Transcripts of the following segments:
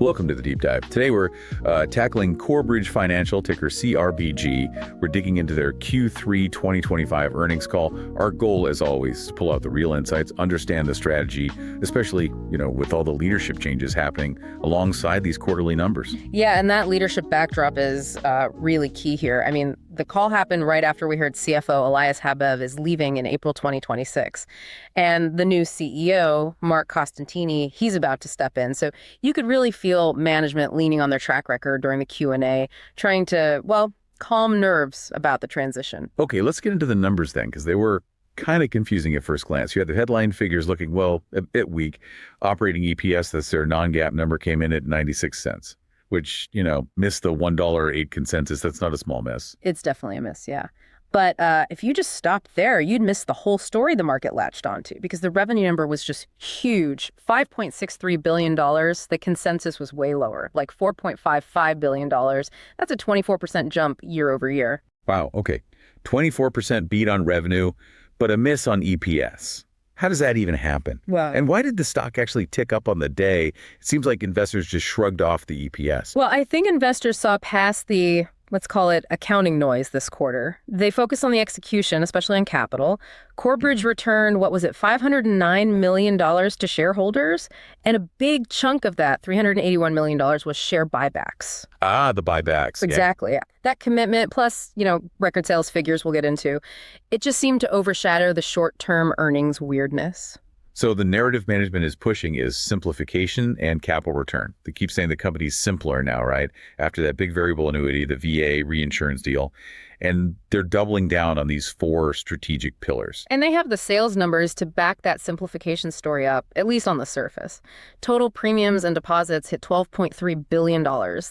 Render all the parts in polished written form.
Welcome to the Deep Dive. Today we're tackling Corebridge Financial, ticker CRBG. We're digging into their Q3 2025 earnings call. Our goal, as always, is to pull out the real insights, understand the strategy, especially, with all the leadership changes happening alongside these quarterly numbers. Yeah, and that leadership backdrop is really key here. I mean, the call happened right after we heard CFO Elias Habev is leaving in April 2026. And the new CEO, Mark Costantini, he's about to step in. So you could really feel management leaning on their track record during the Q&A, trying to, calm nerves about the transition. Okay, let's get into the numbers then, because they were kind of confusing at first glance. You had the headline figures looking, a bit weak. Operating EPS, that's their non-GAAP number, came in at 96 cents. Which, missed the $1.08 consensus. That's not a small miss. It's definitely a miss, yeah. But if you just stopped there, you'd miss the whole story the market latched onto, because the revenue number was just huge. $5.63 billion. The consensus was way lower, like $4.55 billion. That's a 24% jump year over year. Wow, okay. 24% beat on revenue, but a miss on EPS. How does that even happen? Well, and why did the stock actually tick up on the day? It seems like investors just shrugged off the EPS. Well, I think investors saw past the, let's call it, accounting noise this quarter. They focused on the execution, especially on capital. Corebridge returned, $509 million to shareholders? And a big chunk of that, $381 million, was share buybacks. Ah, the buybacks. Exactly. Yeah. That commitment, plus, record sales figures we'll get into, it just seemed to overshadow the short-term earnings weirdness. So the narrative management is pushing is simplification and capital return. They keep saying the company's simpler now, right? After that big variable annuity, the VA reinsurance deal. And they're doubling down on these 4 strategic pillars. And they have the sales numbers to back that simplification story up, at least on the surface. Total premiums and deposits hit $12.3 billion.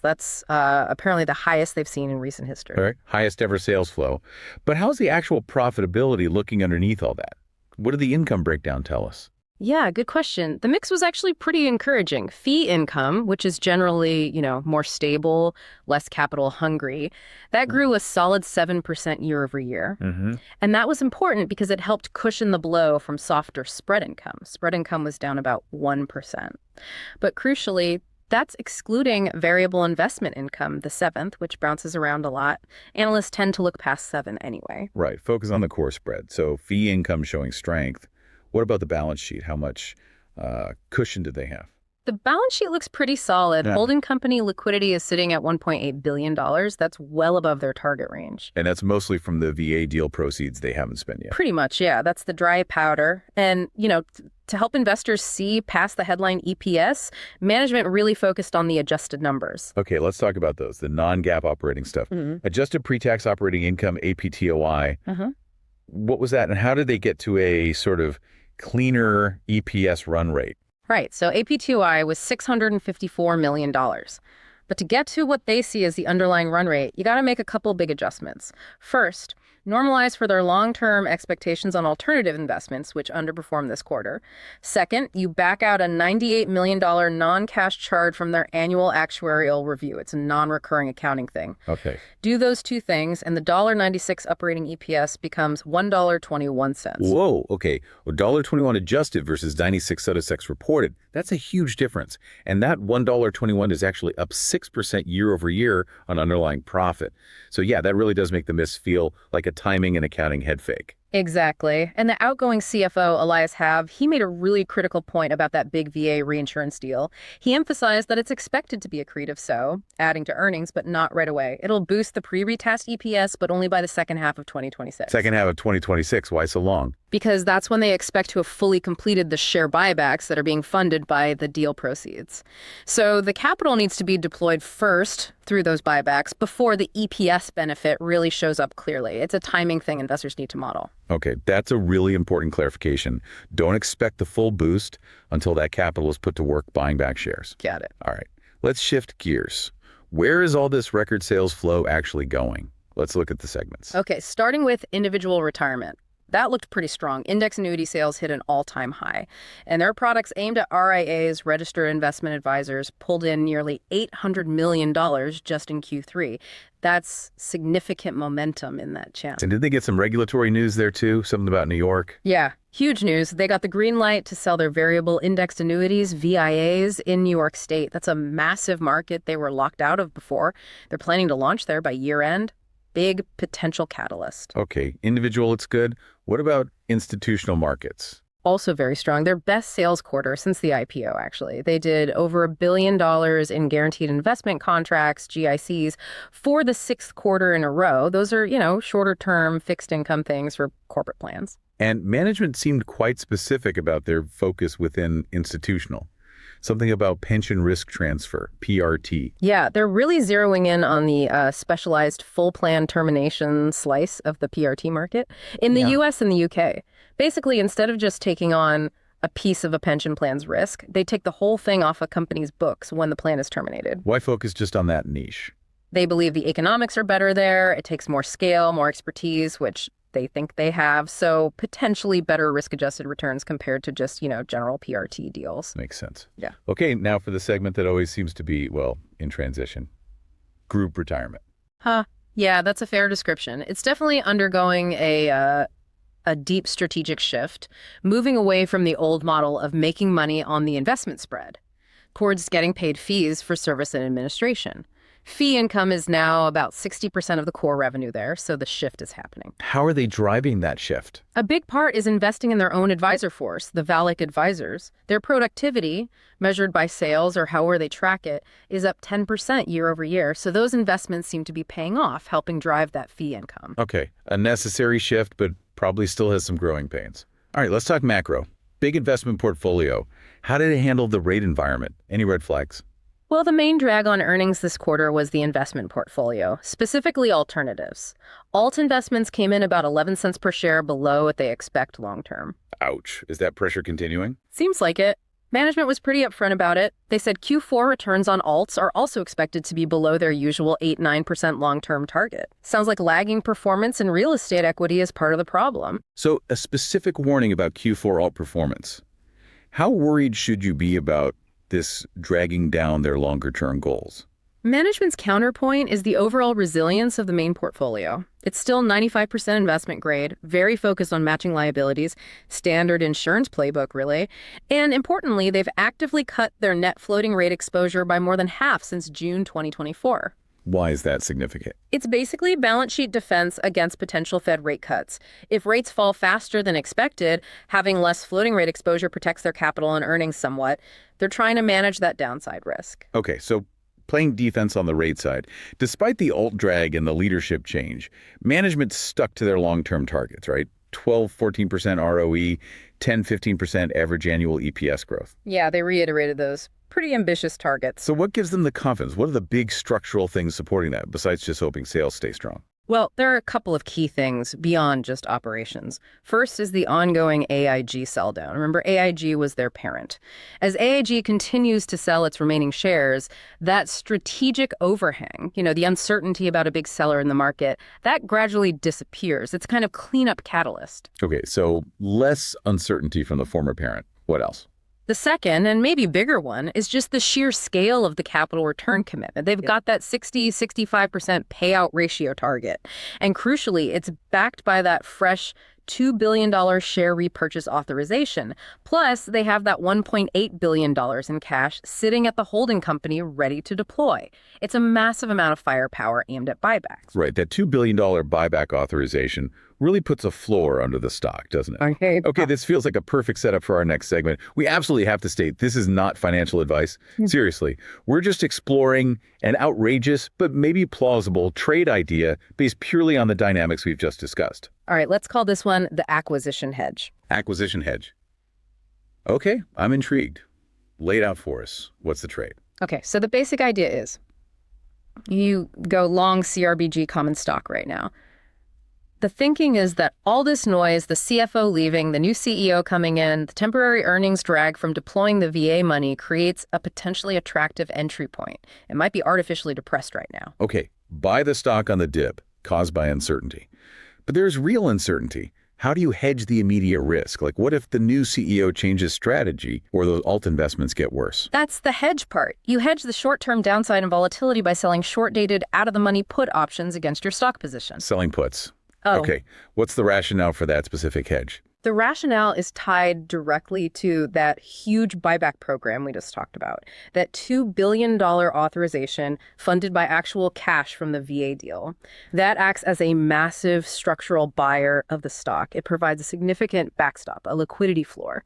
That's apparently the highest they've seen in recent history. All right. Highest ever sales flow. But how's the actual profitability looking underneath all that? What did the income breakdown tell us? Yeah, good question. The mix was actually pretty encouraging. Fee income, which is generally, more stable, less capital hungry, that grew a solid 7% year over year. Mm-hmm. And that was important because it helped cushion the blow from softer spread income. Spread income was down about 1%. But crucially, that's excluding variable investment income, the 7th, which bounces around a lot. Analysts tend to look past 7 anyway. Right. Focus on the core spread. So fee income showing strength. What about the balance sheet? How much cushion did they have? The balance sheet looks pretty solid. Yeah. Holding company liquidity is sitting at $1.8 billion. That's well above their target range. And that's mostly from the VA deal proceeds they haven't spent yet. Pretty much, yeah. That's the dry powder. And, to help investors see past the headline EPS, management really focused on the adjusted numbers. Okay, let's talk about those, the non-GAAP operating stuff. Mm-hmm. Adjusted pre-tax operating income, APTOI. Uh-huh. What was that? And how did they get to a sort of cleaner EPS run rate? Right. So APTOI was $654 million. But to get to what they see as the underlying run rate, you got to make a couple big adjustments. First, normalize for their long-term expectations on alternative investments, which underperformed this quarter. Second, you back out a $98 million non-cash charge from their annual actuarial review. It's a non-recurring accounting thing. Okay. Do those two things, and the $1.96 operating EPS becomes $1.21. Whoa, okay. Well, $1.21 adjusted versus 96 reported. That's a huge difference. And that $1.21 is actually up 6% year over year on underlying profit. So yeah, that really does make the miss feel like a timing and accounting head fake. Exactly. And the outgoing CFO, Elias Habev, he made a really critical point about that big VA reinsurance deal. He emphasized that it's expected to be accretive, so adding to earnings, but not right away. It'll boost the pre-retest EPS, but only by the second half of 2026. Second half of 2026. Why so long? Because that's when they expect to have fully completed the share buybacks that are being funded by the deal proceeds. So the capital needs to be deployed first through those buybacks before the EPS benefit really shows up clearly. It's a timing thing investors need to model. Okay, that's a really important clarification. Don't expect the full boost until that capital is put to work buying back shares. Got it. All right, let's shift gears. Where is all this record sales flow actually going? Let's look at the segments. Okay, starting with individual retirement. That looked pretty strong. Index annuity sales hit an all-time high. And their products aimed at RIAs, registered investment advisors, pulled in nearly $800 million just in Q3. That's significant momentum in that channel. And did they get some regulatory news there too? Something about New York? Yeah. Huge news. They got the green light to sell their variable indexed annuities, VIAs, in New York State. That's a massive market they were locked out of before. They're planning to launch there by year end. Big potential catalyst. Okay, individual, it's good. What about institutional markets? Also very strong. Their best sales quarter since the IPO, actually. They did over $1 billion in guaranteed investment contracts, GICs, for the sixth quarter in a row. Those are, shorter term fixed income things for corporate plans. And management seemed quite specific about their focus within institutional. Something about pension risk transfer, PRT. Yeah, they're really zeroing in on the specialized full plan termination slice of the PRT market in the US and the UK. Basically, instead of just taking on a piece of a pension plan's risk, they take the whole thing off a company's books when the plan is terminated. Why focus just on that niche? They believe the economics are better there. It takes more scale, more expertise, which they think they have, so potentially better risk-adjusted returns compared to just, general PRT deals. Makes sense. Yeah. Okay, now for the segment that always seems to be, in transition. Group retirement. Yeah, that's a fair description. It's definitely undergoing a deep strategic shift, moving away from the old model of making money on the investment spread towards getting paid fees for service and administration. Fee income is now about 60% of the core revenue there, so the shift is happening. How are they driving that shift? A big part is investing in their own advisor force, the VALIC advisors. Their productivity, measured by sales or however they track it, is up 10% year over year, so those investments seem to be paying off, helping drive that fee income. Okay, a necessary shift, but probably still has some growing pains. All right, let's talk macro. Big investment portfolio. How did it handle the rate environment? Any red flags? Well, the main drag on earnings this quarter was the investment portfolio, specifically alternatives. Alt investments came in about 11 cents per share below what they expect long term. Ouch. Is that pressure continuing? Seems like it. Management was pretty upfront about it. They said Q4 returns on alts are also expected to be below their usual 8-9% long-term target. Sounds like lagging performance in real estate equity is part of the problem. So a specific warning about Q4 alt performance. How worried should you be about this dragging down their longer-term goals? Management's counterpoint is the overall resilience of the main portfolio. It's still 95% investment grade, very focused on matching liabilities, standard insurance playbook, really. And importantly, they've actively cut their net floating rate exposure by more than half since June 2024. Why is that significant? It's basically balance sheet defense against potential Fed rate cuts. If rates fall faster than expected, having less floating rate exposure protects their capital and earnings somewhat. They're trying to manage that downside risk. Okay, so playing defense on the rate side. Despite the alt drag and the leadership change, management stuck to their long-term targets, right? 12-14% ROE, 10-15% average annual EPS growth. Yeah, they reiterated those pretty ambitious targets. So what gives them the confidence? What are the big structural things supporting that, besides just hoping sales stay strong? Well, there are a couple of key things beyond just operations. First is the ongoing AIG sell down. Remember, AIG was their parent. As AIG continues to sell its remaining shares, that strategic overhang, the uncertainty about a big seller in the market, that gradually disappears. It's kind of cleanup catalyst. Okay, so less uncertainty from the former parent. What else? The second, and maybe bigger one, is just the sheer scale of the capital return commitment. They've got that 60-65% payout ratio target. And crucially, it's backed by that fresh $2 billion share repurchase authorization. Plus, they have that $1.8 billion in cash sitting at the holding company ready to deploy. It's a massive amount of firepower aimed at buybacks. Right, that $2 billion buyback authorization really puts a floor under the stock, doesn't it? Okay, this feels like a perfect setup for our next segment. We absolutely have to state this is not financial advice. Seriously, we're just exploring an outrageous but maybe plausible trade idea based purely on the dynamics we've just discussed. All right, let's call this one the acquisition hedge. Acquisition hedge. Okay, I'm intrigued. Lay it out for us. What's the trade? Okay, so the basic idea is you go long CRBG common stock right now. The thinking is that all this noise, the CFO leaving, the new CEO coming in, the temporary earnings drag from deploying the VA money creates a potentially attractive entry point. It might be artificially depressed right now. Okay, buy the stock on the dip caused by uncertainty. But there's real uncertainty. How do you hedge the immediate risk? Like, what if the new CEO changes strategy or those alt investments get worse? That's the hedge part. You hedge the short-term downside and volatility by selling short-dated, out-of-the-money put options against your stock position. Selling puts. Oh. Okay, what's the rationale for that specific hedge? The rationale is tied directly to that huge buyback program we just talked about, that $2 billion authorization funded by actual cash from the VA deal. That acts as a massive structural buyer of the stock. It provides a significant backstop, a liquidity floor.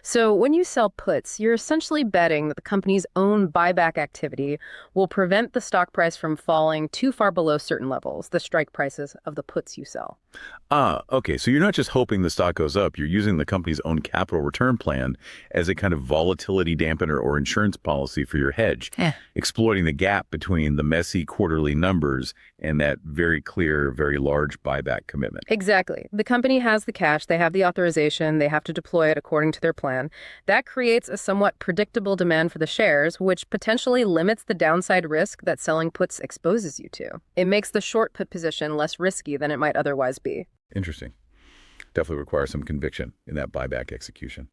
So when you sell puts, you're essentially betting that the company's own buyback activity will prevent the stock price from falling too far below certain levels, the strike prices of the puts you sell. Okay. So you're not just hoping the stock goes up, you're using the company's own capital return plan as a kind of volatility dampener or insurance policy for your hedge, exploiting the gap between the messy quarterly numbers and that very clear, very large buyback commitment. Exactly. The company has the cash, they have the authorization, they have to deploy it according to their plan. That creates a somewhat predictable demand for the shares, which potentially limits the downside risk that selling puts exposes you to. It makes the short put position less risky than it might otherwise be. Interesting. Definitely requires some conviction in that buyback execution.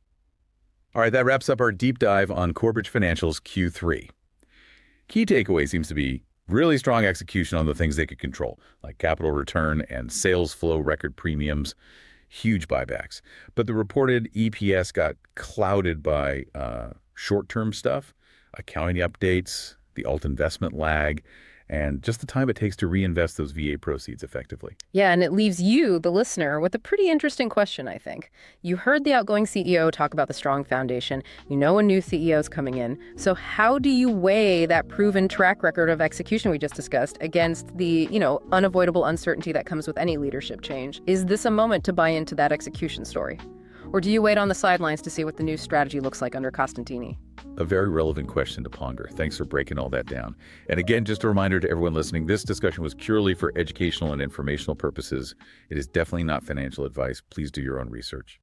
All right, that wraps up our deep dive on Corebridge Financial's Q3. Key takeaway seems to be really strong execution on the things they could control, like capital return and sales flow record premiums, huge buybacks. But the reported EPS got clouded by short-term stuff, accounting updates, the alt investment lag, and just the time it takes to reinvest those VA proceeds effectively. Yeah, and it leaves you, the listener, with a pretty interesting question, I think. You heard the outgoing CEO talk about the strong foundation. You know a new CEO is coming in. So how do you weigh that proven track record of execution we just discussed against the, unavoidable uncertainty that comes with any leadership change? Is this a moment to buy into that execution story? Or do you wait on the sidelines to see what the new strategy looks like under Costantini? A very relevant question to ponder. Thanks for breaking all that down. And again, just a reminder to everyone listening, this discussion was purely for educational and informational purposes. It is definitely not financial advice. Please do your own research.